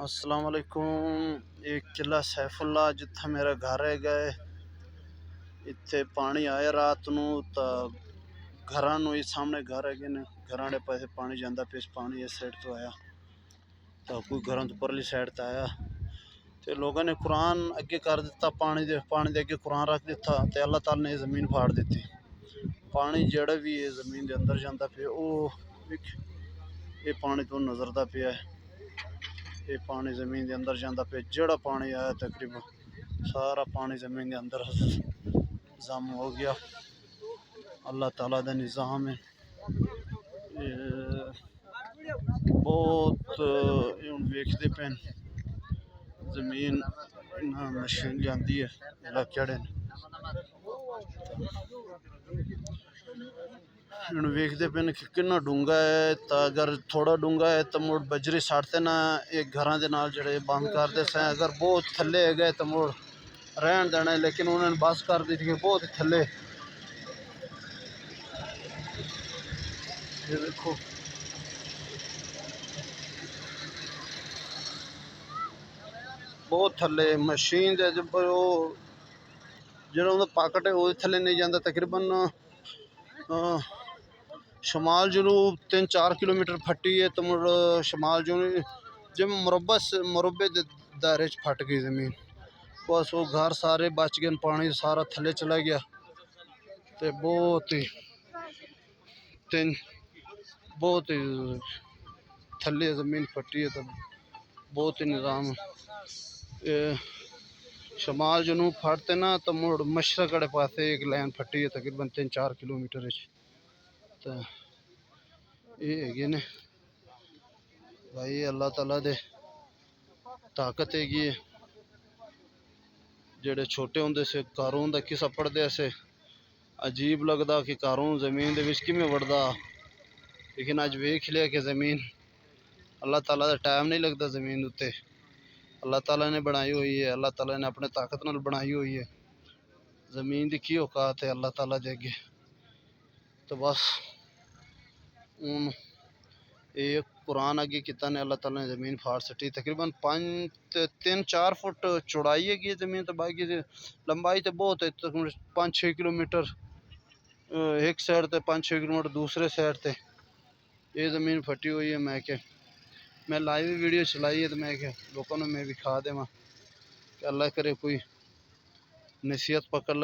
अस्सलाम वालेकुम। एक किला सैफुल्ला जिथे मेरा घर है गए इत्थे पानी आया रात नू तो घरां नू ही सामने घर है ने घरां दे पासे पानी जांदा पे पानी इस साइड तो आया तो कोई घरों तो परली साइड तो आया तो लोगों ने कुरान अगे कर दिता पानी दे अगे कुरान रख दिता तो अल्लाह ताला ने ज़मीन फाड़ दी। पानी जड़ा भी है ज़मीन के अंदर जाता पे ये पानी तो नजरदा पे है। ये पानी ज़मीन के अंदर जाता पे जड़ा पानी आया तकरीबन सारा पानी ज़मीन के अंदर जम हो गया। अल्लाह ताला का निज़ाम है। बहुत वेखते पे जमीन मशीन लियांदी है इलाके वेखते पे कि कितना डूंगा है तो अगर थोड़ा डूंगा है तो मुड़ बजरी साड़ते ना एक घर के नाल जड़े बंद करते से अगर बहुत थले है गए तो मुड़ रहन देना लेकिन उन्होंने बस कर दी थी बहुत थले। ये देखो बहुत थले मशीन जो पाकट है वो थले नहीं जाता तकरीबन शमाल जनूब 3-4 किलोमीटर फटी है तो मुड़ शमाल जनूब जब मुरब्बे दायरे फट गई ज़मीन बस वो घर सारे बच गए पानी सारा थले चला गया तो बहुत ही थले ज़मीन फटी है तो बहुत ही निज़ाम शमाल जनूब फटते ना तो मुड़ मशरक आड़े पासे एक लाइन फटी है तकरीबन 3-4 किलोमीटर तो ये है ने भाई अल्लाह ताला दे ताकत हैगी है। जेड़े छोटे होंदे से कारून का किस्सा पढ़ते से अजीब लगता कि कारून जमीन दे विच किवें वड़दा लेकिन अज वेख लिया कि जमीन अल्लाह ताला का टाइम नहीं लगता जमीन उत्ते अल्लाह ताला ने बनाई हुई है। अल्लाह ताला ने अपने ताकत नाल बनाई हुई है जमीन की की औकात है अल्लाह ताला दे अगे तो बस हूँ एक कुरान अगे किता ने अल्लाह ताला ने ज़मीन फाड़ सटी तकरीबन 3-4 फुट चौड़ाई है ज़मीन तो बाकी लंबाई तो बहुत है 5-6 किलोमीटर एक साइड ते 5-6 किलोमीटर दूसरे साइड ते ये ज़मीन फटी हुई है। मैं लाइव वीडियो चलाई है तो मैं लोगों ने मैं दिखा देवा कि अल्लाह करे कोई नसीहत पकड़ ले।